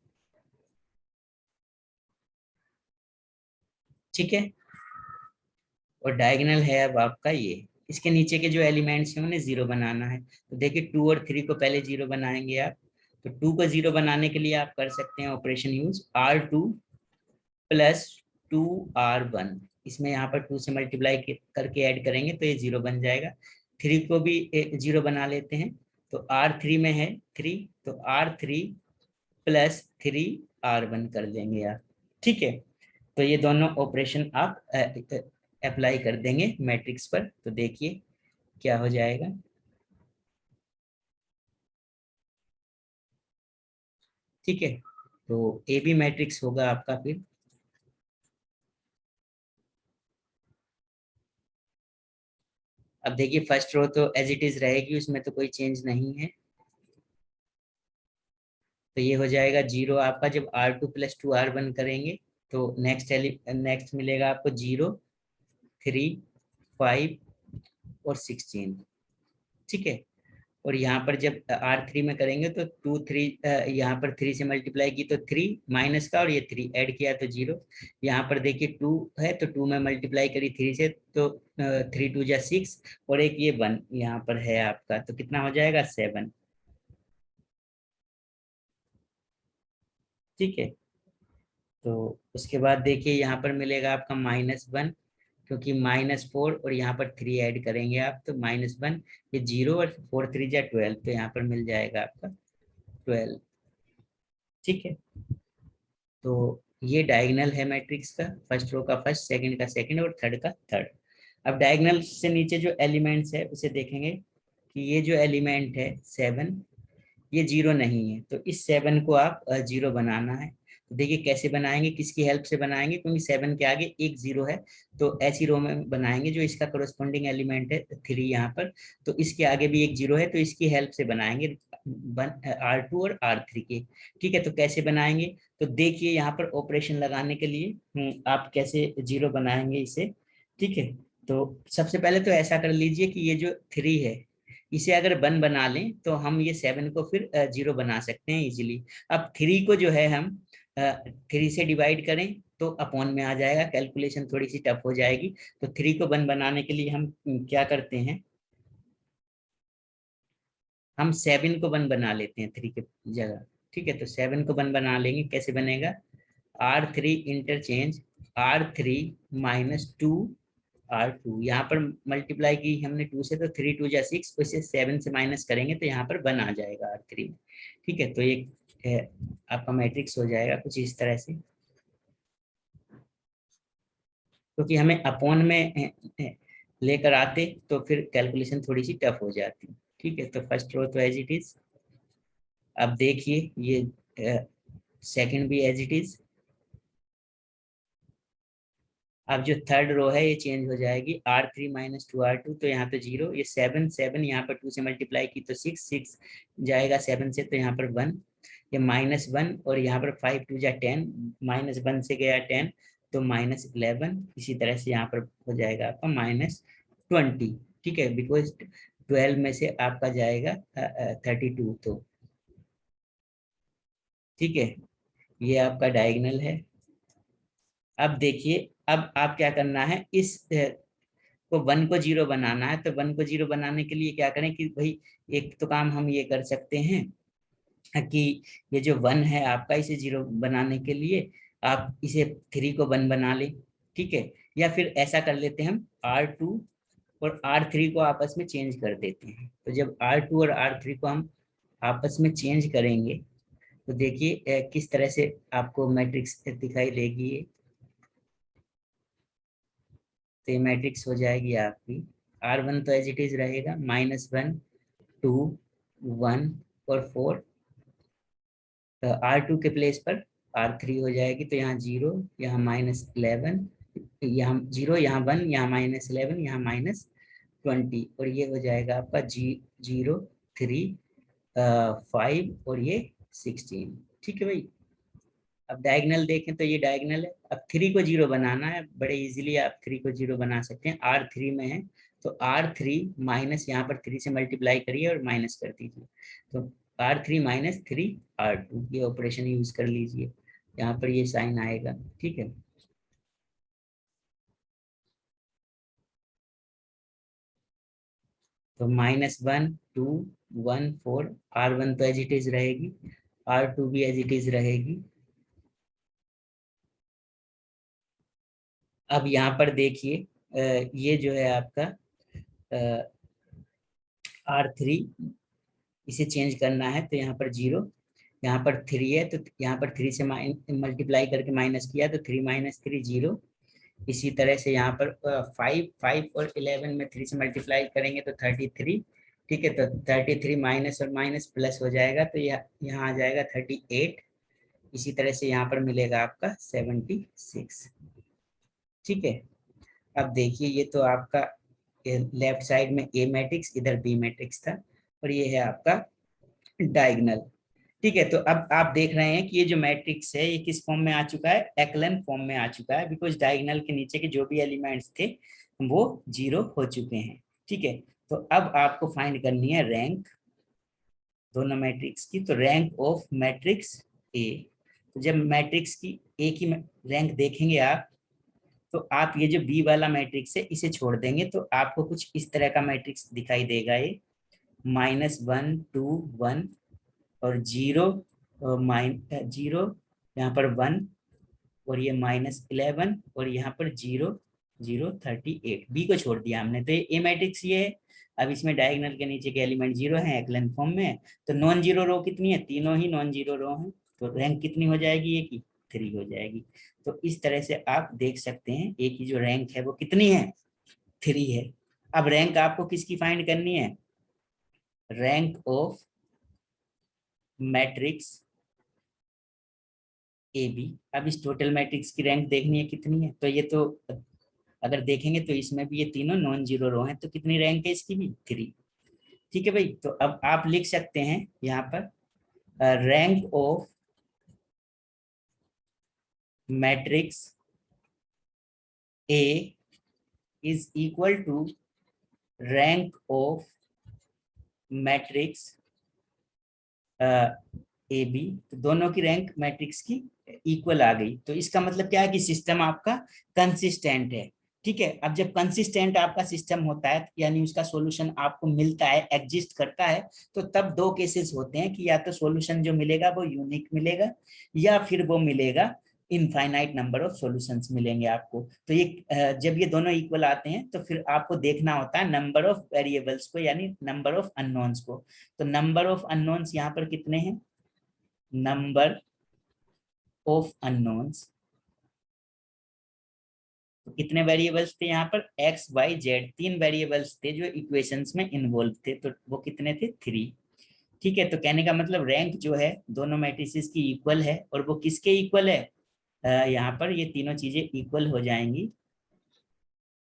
ठीक है, और डायगोनल है अब आपका ये, इसके नीचे के जो एलिमेंट्स हैं उन्हें 0 बनाना है। तो देखिए 2 और 3 को पहले 0 बनाएंगे आप, तो 2 को 0 बनाने के लिए आप कर सकते हैं operation use R2 plus 2R1, इसमें यहाँ पर 2 से मल्टीप्लाई करके ऐड करेंगे तो ये 0 बन जाएगा। 3 को भी 0 बना लेते हैं, तो R3 में है 3, तो R3 प्लस 3R1 कर देंगे आप। ठीक है, तो ये दोनों ऑपरेशन आप अप्लाई कर देंगे मैट्रिक्स पर, तो देखिए क्या हो जाएगा। ठीक है, तो ए बी मैट्रिक्स होगा आपका फिर, अब देखिए फर्स्ट रो तो एज इट इज रहेगी, उसमें तो कोई चेंज नहीं है, तो ये हो जाएगा 0 आपका। जब R2 प्लस 2R1 करेंगे तो नेक्स्ट मिलेगा आपको 0 3 5 और 16। ठीक है, और यहाँ पर जब R3 में करेंगे तो 2 3 यहाँ पर 3 से मल्टीप्लाई की तो 3 माइनस का, और ये 3 ऐड किया तो 0। यहाँ पर देखिए 2 है तो 2 में मल्टीप्लाई करी 3 से तो 3 2 जा 6, और एक ये 1 यहाँ पर है आपका, तो कितना हो जाएगा 7। ठीक है, तो उसके बाद देखिए यहाँ पर मिलेगा आपका -1, क्योंकि -4 और यहाँ पर 3 ऐड करेंगे आप तो -1, ये 0 और 4 3 जा 12, तो यहाँ पर मिल जाएगा आपका 12। ठीक है, तो ये डायगोनल है मैट्रिक्स का, फर्स्ट रो का फर्स्ट, सेकंड का सेकंड और थर्ड का थर्ड। अब डायगोनल से नीचे जो एलिमेंट्स है उसे देखेंगे कि ये जो एलिमेंट है 7, ये 0 नहीं है, तो इस 7 को आप 0 बनाना है। तो देखिए कैसे बनाएंगे, किसकी हेल्प से बनाएंगे, क्योंकि 7 के आगे एक 0 है, तो ऐसी रो में बनाएंगे जो इसका कोरोस्पोंडिंग एलिमेंट है 3 यहाँ पर, तो इसके आगे भी एक 0 है, तो इसकी हेल्प से बनाएंगे R2 और R3 के। ठीक है, तो कैसे बनाएंगे, तो देखिए यहाँ पर ऑपरेशन लगाने के लिए आप कैसे 0 बनाएंगे इसे। ठीक है, तो सबसे पहले तो ऐसा कर लीजिए कि ये जो 3 है इसे अगर 1 बना लें तो हम ये 7 को फिर 0 बना सकते हैं इजीली। अब 3 को जो है हम 3 से डिवाइड करें तो अपॉन में आ जाएगा, कैलकुलेशन थोड़ी सी टफ हो जाएगी। तो 3 को 1 बनाने के लिए हम क्या करते हैं, हम 7 को 1 बना लेते हैं 3 के जगह, ठीक है। तो 7 को 1 बना लेंगे, कैसे बनेगा, R3 इंटरचेंज R3 - 2 R2, यहाँ पर मल्टीप्लाई की हमने 2 से, तो 3 2 जा 6, वैसे 7 से माइनस करेंगे तो यहाँ पर 1 आ जाएगा R3 में, ठीक है। तो ये आपका मैट्रिक्स हो जाएगा कुछ इस तरह से, क्योंकि हमें अपॉन में लेकर आते तो फिर कैलकुलेशन थोड़ी सी टफ हो जाती, ठीक है। तो फर्स्ट रो तो एज इट इज। अब देखिए ये सेकंड भी एज इट इज। अब जो थर्ड रो है ये चेंज हो जाएगी, R3 - 2 R2, तो यहाँ पे 0, ये 7 7 यहाँ पर 2 से मल्टीप्लाई की तो 6 6 जाएगा 7 से, तो यहाँ पर 1, ये -1, और यहाँ पर 5 2 जा 10, -1 से गया 10, तो -11, इसी तरह से यहाँ पर हो जाएगा आपका -20, ठीक है, बिकॉज 12 में से आपका जाएगा 32, तो ठीक है, ये आपका डायगोनल है। अब देखिए, अब आप क्या करना है, इस को 1 को 0 बनाना है, तो 1 को 0 बनाने के लिए क्या करें कि भाई, एक तो काम हम ये कर सकते हैं कि ये जो 1 है आपका, इसे 0 बनाने के लिए आप इसे 3 को 1 बना लें, ठीक है। या फिर ऐसा कर लेते हैं, हम R2 और R3 को आपस में चेंज कर देते हैं। तो जब R2 और R3 को हम आपस में चेंज करेंगे, तो देखिए किस तरह से आपको मैट्रिक्स दिखाई देगी ये। तो ये मैट्रिक्स हो जाएगी आपकी, R1 तो एज इट इज रहेगा, -1 2 1 और 4, R2 के प्लेस पर R3 हो जाएगी, तो यहाँ 0, यहाँ -11, यहाँ 0, यहाँ 1, यहाँ -11, यहाँ -20, और ये हो जाएगा आपका 0 3 5 और ये 16, ठीक है भाई। अब डायगोनल देखें तो ये डायगोनल है। अब 3 को 0 बनाना है, बड़े इजीली आप 3 को 0 बना सकते हैं, R3 में है, तो R3 माइनस, यहाँ पर 3 से मल्टीप्लाई करिए और माइनस कर दीजिए, तो R3 - 3 R2, ये ऑपरेशन यूज कर लीजिए, यहाँ पर ये साइन आएगा, ठीक है। तो -1 2 1 4, R1 तो एज इट इज रहेगी, R2 भी एज इट इज रहेगी। अब यहाँ पर देखिए ये जो है आपका R3, इसे चेंज करना है, तो यहाँ पर 0, यहाँ पर 3 है, तो यहाँ पर 3 से मल्टीप्लाई करके माइनस किया, तो 3 - 3 0, इसी तरह से यहाँ पर 5 5 और 11 में 3 से मल्टीप्लाई करेंगे तो 33, ठीक है। तो 33 माइनस और माइनस प्लस हो जाएगा, तो यहाँ आ जाएगा 38, इसी तरह से यहाँ पर मिलेगा आपका 76, ठीक है। अब देखिए, ये तो आपका लेफ्ट साइड में ए मैट्रिक्स, इधर बी मैट्रिक्स था, और ये है आपका डायगोनल, ठीक है। तो अब आप देख रहे हैं कि ये जो मैट्रिक्स है ये किस फॉर्म में आ चुका है, एक्लन फॉर्म में आ चुका है, बिकॉज डायगोनल के नीचे के जो भी एलिमेंट्स थे वो 0 हो चुके हैं, ठीक है। तो अब आपको फाइंड करनी है रैंक दोनों मैट्रिक्स की, तो रैंक ऑफ मैट्रिक्स ए। तो जब मैट्रिक्स की ए की रैंक देखेंगे आप, तो आप ये जो बी वाला मैट्रिक्स है इसे छोड़ देंगे, तो आपको कुछ इस तरह का मैट्रिक्स दिखाई देगा, ये -1 2 1 और 0 0, यहाँ पर 1, और ये -11, और यहाँ पर 0 0 38, बी को छोड़ दिया हमने, तो ये ए मैट्रिक्स ये है। अब इसमें डायगोनल के नीचे के एलिमेंट 0 है, एक्लन फॉर्म में है, तो नॉन जीरो रो कितनी है, तीनों ही नॉन जीरो रो है, तो रैंक कितनी हो जाएगी, ए की 3 हो जाएगी। तो इस तरह से आप देख सकते हैं ए की जो रैंक है वो कितनी है, 3 है। अब रैंक आपको किसकी फाइंड करनी है, rank of matrix A B. अब इस टोटल मैट्रिक्स की रैंक देखनी है कितनी है, तो ये तो अगर देखेंगे तो इसमें भी ये तीनों नॉन जीरो रो हैं, तो कितनी रैंक है इसकी भी, 3, ठीक है भाई। तो अब आप लिख सकते हैं यहाँ पर rank of matrix A is equal to rank of matrix A B, तो दोनों की रैंक मैट्रिक्स की इक्वल आ गई, तो इसका मतलब क्या है कि सिस्टम आपका कंसिस्टेंट है, ठीक है। अब जब कंसिस्टेंट आपका सिस्टम होता है यानी उसका सॉल्यूशन आपको मिलता है, एग्जिस्ट करता है, तो तब दो केसेस होते हैं कि या तो सॉल्यूशन जो मिलेगा वो यूनिक मिलेगा या फिर वो मिलेगा इनफाइनाइट नंबर ऑफ सॉल्यूशंस मिलेंगे आपको। तो ये जब ये दोनों इक्वल आते हैं तो फिर आपको देखना होता है नंबर ऑफ वेरिएबल्स को यानी नंबर ऑफ अननोन्स को। तो नंबर ऑफ अननोन्स यहाँ पर कितने हैं, नंबर ऑफ अननोन्स, तो कितने वेरिएबल्स थे यहाँ पर, एक्स वाई जेड, तीन वेरिएबल्स थे जो इक्वेशंस में इन्वॉल्व थे, तो वो कितने थे, 3। ठीक है। तो कहने का मतलब रैंक जो है दोनों मैट्रिसेस की इक्वल है, और वो किसके इक्वल है, यहाँ पर ये तीनों चीजें इक्वल हो जाएंगी।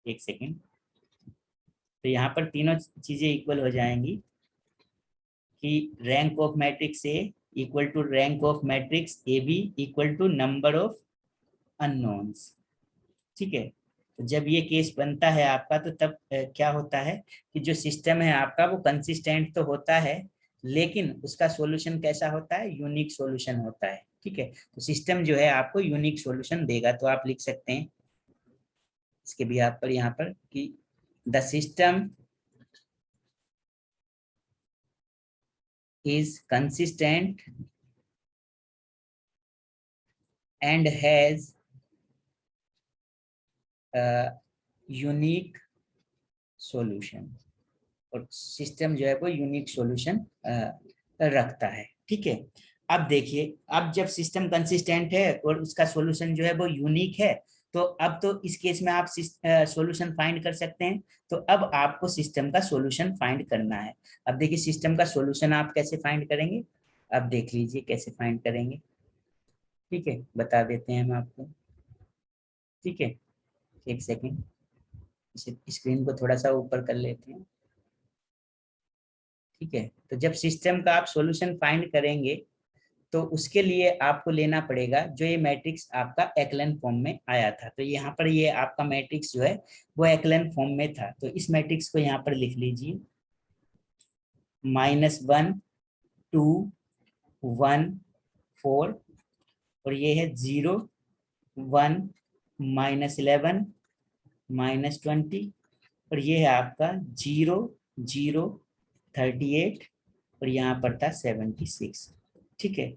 एक सेकेंड, तो यहाँ पर तीनों चीजें इक्वल हो जाएंगी कि rank of matrix A equal to rank of matrix A B equal to number of unknowns. ठीक है। तो जब ये केस बनता है आपका, तो तब क्या होता है कि जो सिस्टम है आपका वो कंसिस्टेंट तो होता है, लेकिन उसका सॉल्यूशन कैसा होता है, यूनिक सॉल्यूशन होता है। ठीक है। तो सिस्टम जो है आपको यूनिक सॉल्यूशन देगा। तो आप लिख सकते हैं इसके भी आप पर यहाँ पर कि the system is consistent and has a unique solution, और सिस्टम जो है वो यूनिक सॉल्यूशन रखता है। ठीक है। अब देखिए, अब जब सिस्टम कंसिस्टेंट है और उसका सॉल्यूशन जो है वो यूनिक है, तो अब तो इस केस में आप सॉल्यूशन फाइंड कर सकते हैं। तो अब आपको सिस्टम का सॉल्यूशन फाइंड करना है। अब देखिए सिस्टम का सॉल्यूशन आप कैसे फाइंड करेंगे, अब देख लीजिए कैसे फाइंड करेंगे। ठीक है, बता देते हैं हम आपको। ठीक है, एक सेकेंड, इसे स्क्रीन को थोड़ा सा ऊपर कर लेते हैं। ठीक है। तो जब सिस्टम का आप सॉल्यूशन फाइंड करेंगे, तो उसके लिए आपको लेना पड़ेगा जो ये मैट्रिक्स आपका एक्लन फॉर्म में आया था। तो यहाँ पर ये आपका मैट्रिक्स जो है वो एक्लन फॉर्म में था। तो इस मैट्रिक्स को यहाँ पर लिख लीजिए, -1 2 1 4, और ये है 0 1 -11 -20, और ये है आपका 0 0 38, और यहाँ पर था 76। ठीक है।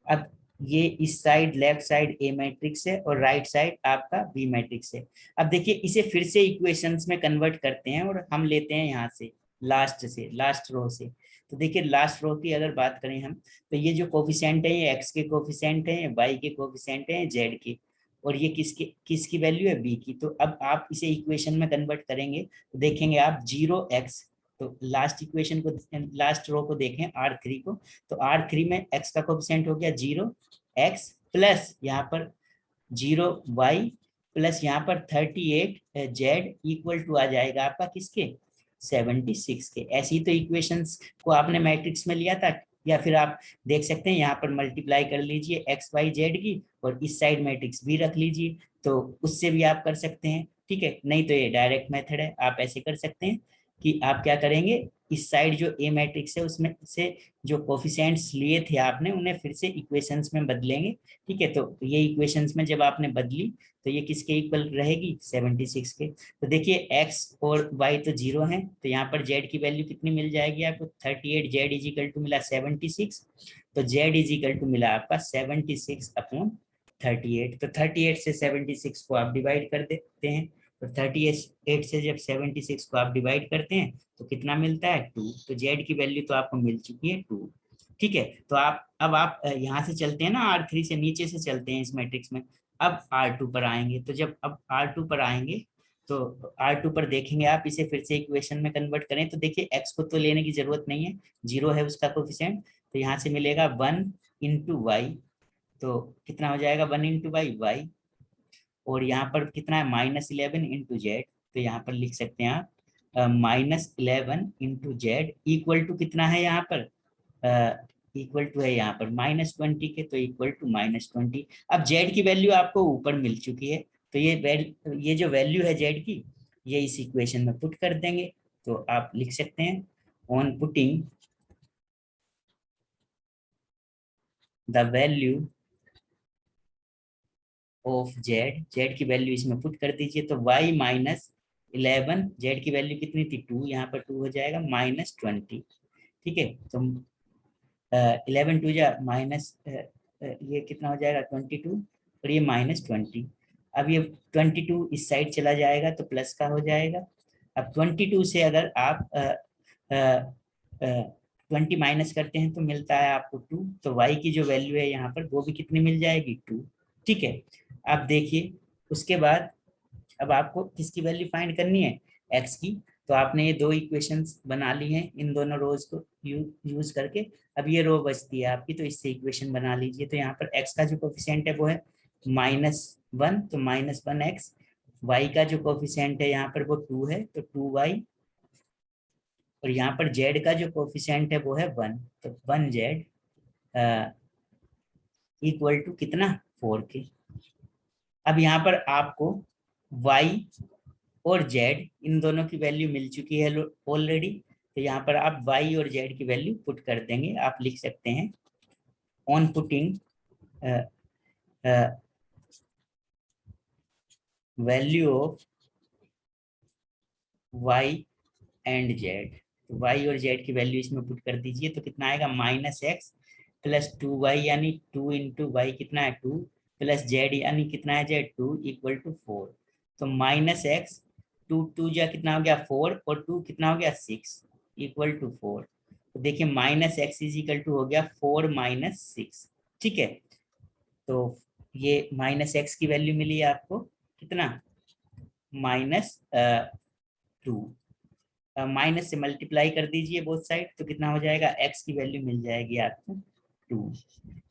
अब ये इस साइड लेफ्ट साइड ए मैट्रिक्स है और राइट साइड आपका बी मैट्रिक्स है। अब देखिए इसे फिर से इक्वेशंस में कन्वर्ट करते हैं, और हम लेते हैं यहाँ से लास्ट रो से। तो देखिए लास्ट रो की अगर बात करें हम, तो ये जो कोफिशिएंट है ये एक्स के कोफिशिएंट है, वाई के कोफिशिएंट है, जेड के, और ये किसकी किसकी वैल्यू है, बी की। तो अब आप इसे इक्वेशन में कन्वर्ट करेंगे तो देखेंगे आप 0x, तो लास्ट इक्वेशन को, लास्ट रो को देखें R3 को, तो R3 में x का कोफिशिएंट हो गया 0x, प्लस यहाँ पर 0y, प्लस यहाँ पर 38z इक्वल टू आ जाएगा आपका किसके, 76 के। ऐसी तो इक्वेशंस को आपने मैट्रिक्स में लिया था, या फिर आप देख सकते हैं यहाँ पर मल्टीप्लाई कर लीजिए एक्स वाई जेड की, और इस साइड मैट्रिक्स भी रख लीजिए, तो उससे भी आप कर सकते हैं। ठीक है, नहीं तो ये डायरेक्ट मेथड है, आप ऐसे कर सकते हैं कि आप क्या करेंगे, इस साइड जो ए मैट्रिक्स है उसमें से जो कोफिशिएंट्स लिए थे आपने उन्हें फिर से इक्वेशंस में बदलेंगे। ठीक है। तो ये इक्वेशंस में जब आपने बदली तो ये किसके इक्वल रहेगी, 76 के। तो देखिए x और y तो 0 है, तो यहाँ पर z की वैल्यू कितनी मिल जाएगी आपको, 38, z इज इक्वल टू मिला 76, तो z इज इक्वल टू मिला आपका 76/38। तो 38 से 76 को आप डिवाइड कर देते हैं, तो 38 से जब 76 को आप डिवाइड करते हैं तो कितना मिलता है, 2। तो z की वैल्यू तो आपको मिल चुकी है 2। ठीक है। तो आप यहाँ से चलते हैं ना, R3 से नीचे से चलते हैं इस मैट्रिक्स में, अब R2 पर आएंगे। तो जब अब R2 पर आएंगे तो R2 पर देखेंगे आप, इसे फिर से इक्वेशन में कन्वर्ट करें तो देखिए x को तो लेने की जरूरत नहीं है, 0 है उसका कोफिशिएंट, तो यहाँ से मिलेगा 1 इंटू वाई, तो कितना हो जाएगा 1 इंटू y, और यहाँ पर कितना है -11 इंटू जेड, तो यहाँ पर लिख सकते हैं आप -11 इंटू जेड इक्वल टू कितना है यहाँ पर, इक्वल टू है यहाँ पर -20 के, तो इक्वल टू -20। अब जेड की वैल्यू आपको ऊपर मिल चुकी है, तो ये जो वैल्यू है जेड की, ये इस इक्वेशन में पुट कर देंगे। तो आप लिख सकते हैं on putting the value of Z, Z की वैल्यू इसमें पुट कर दीजिए, तो y माइनस 11, जेड की वैल्यू कितनी थी 2, यहाँ पर 2 हो जाएगा माइनस 20। ठीक है, तो 11 टू जा माइनस, ये कितना हो जाएगा 22, और ये -20। अब ये 22 इस साइड चला जाएगा तो प्लस का हो जाएगा। अब 22 से अगर आप 20 माइनस करते हैं तो मिलता है आपको 2, तो y की जो वैल्यू है यहाँ पर वो भी कितनी मिल जाएगी 2। ठीक है, अब देखिए उसके बाद अब आपको किसकी वैल्यू फाइंड करनी है, x की। तो आपने ये दो इक्वेशंस बना ली हैं इन दोनों रोज को यूज करके। अब ये रो बचती है आपकी, तो इससे इक्वेशन बना लीजिए। तो यहाँ पर x का जो कोफिशिएंट है वो है -1, तो -1x। y का जो कोफिशिएंट है यहाँ पर वो 2 है, तो 2y। और यहाँ पर z का जो कोफिशिएंट है वो है 1, तो 1z इक्वल टू कितना 4 के। अब यहाँ पर आपको y और z इन दोनों की वैल्यू मिल चुकी है ऑलरेडी, तो यहाँ पर आप y और z की वैल्यू पुट कर देंगे। आप लिख सकते हैं on putting value of y and z, तो y और z की वैल्यू इसमें पुट कर दीजिए, तो कितना आएगा -x प्लस 2y, यानी 2 इंटू वाई कितना है 2, प्लस z यानी कितना है z 2 इक्वल टू 4। तो -x 2 2 जा कितना हो गया 4, और 2 कितना हो गया 6 इक्वल टू 4। तो देखिए -x इज इक्वल टू हो गया 4 - 6। ठीक है, तो ये -x की वैल्यू मिली है आपको कितना -2। माइनस से मल्टीप्लाई कर दीजिए बोथ साइड, तो कितना हो जाएगा x की वैल्यू मिल जाएगी आपको 2।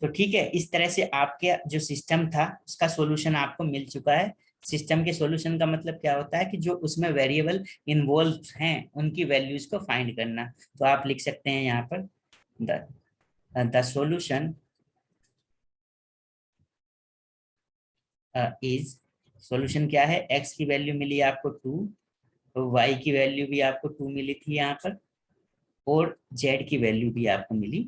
तो ठीक है, इस तरह से आपके जो सिस्टम था उसका सॉल्यूशन आपको मिल चुका है। सिस्टम के सॉल्यूशन का मतलब क्या होता है कि जो उसमें वेरिएबल इन्वॉल्व हैं उनकी वैल्यूज को फाइंड करना। तो आप लिख सकते हैं यहाँ पर द सॉल्यूशन इज, सॉल्यूशन क्या है, x की वैल्यू मिली आपको 2, तो y की वैल्यू भी आपको 2 मिली थी यहाँ पर, और z की वैल्यू भी आपको मिली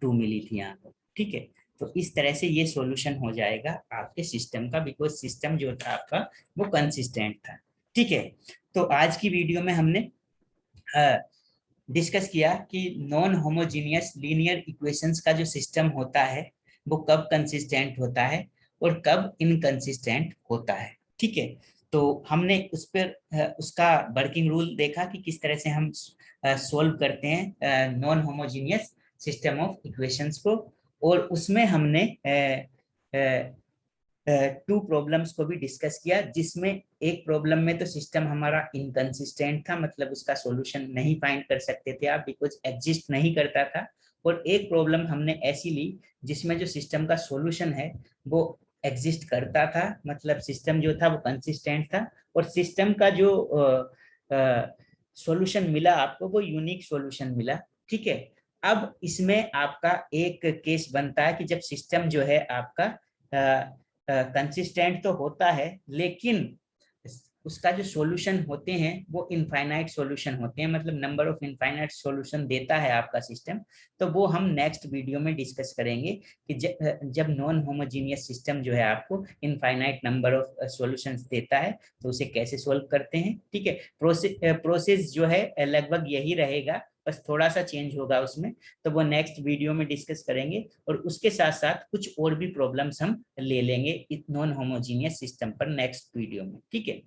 2 मिली थी यहाँ पर। ठीक है, तो इस तरह से ये सॉल्यूशन हो जाएगा आपके सिस्टम का, बिकॉज सिस्टम जो था आपका वो कंसिस्टेंट था। ठीक है, तो आज की वीडियो में हमने डिस्कस किया कि नॉन होमोजीनियस लीनियर इक्वेशंस का जो सिस्टम होता है वो कब कंसिस्टेंट होता है और कब इनकंसिस्टेंट होता है। ठीक है, तो हमने उस पर उसका वर्किंग रूल देखा कि किस तरह से हम सोल्व करते हैं non homogeneous system of equations को, और उसमें हमने 2 प्रॉब्लम्स को भी डिस्कस किया, जिसमें एक प्रॉब्लम में तो सिस्टम हमारा इनकंसिस्टेंट था, मतलब उसका सॉल्यूशन नहीं फाइंड कर सकते थे आप, बिकॉज एग्जिस्ट नहीं करता था। और एक प्रॉब्लम हमने ऐसी ली जिसमें जो सिस्टम का सॉल्यूशन है वो एग्जिस्ट करता था, मतलब सिस्टम जो था वो कंसिस्टेंट था, और सिस्टम का जो सॉल्यूशन मिला आपको वो यूनिक सॉल्यूशन मिला। ठीक है, अब इसमें आपका एक केस बनता है कि जब सिस्टम जो है आपका कंसिस्टेंट तो होता है, लेकिन उसका जो सॉल्यूशन होते हैं वो इनफाइनाइट सॉल्यूशन होते हैं, मतलब नंबर ऑफ इनफाइनाइट सॉल्यूशन देता है आपका सिस्टम। तो वो हम नेक्स्ट वीडियो में डिस्कस करेंगे कि जब नॉन होमोजीनियस सिस्टम जो है आपको इनफाइनाइट नंबर ऑफ सॉल्यूशंस देता है तो उसे कैसे सोल्व करते हैं। ठीक है, प्रोसेस जो है लगभग यही रहेगा, बस थोड़ा सा चेंज होगा उसमें, तो वो नेक्स्ट वीडियो में डिस्कस करेंगे। और उसके साथ साथ कुछ और भी प्रॉब्लम्स हम ले लेंगे नॉन होमोजीनियस सिस्टम पर नेक्स्ट वीडियो में। ठीक है।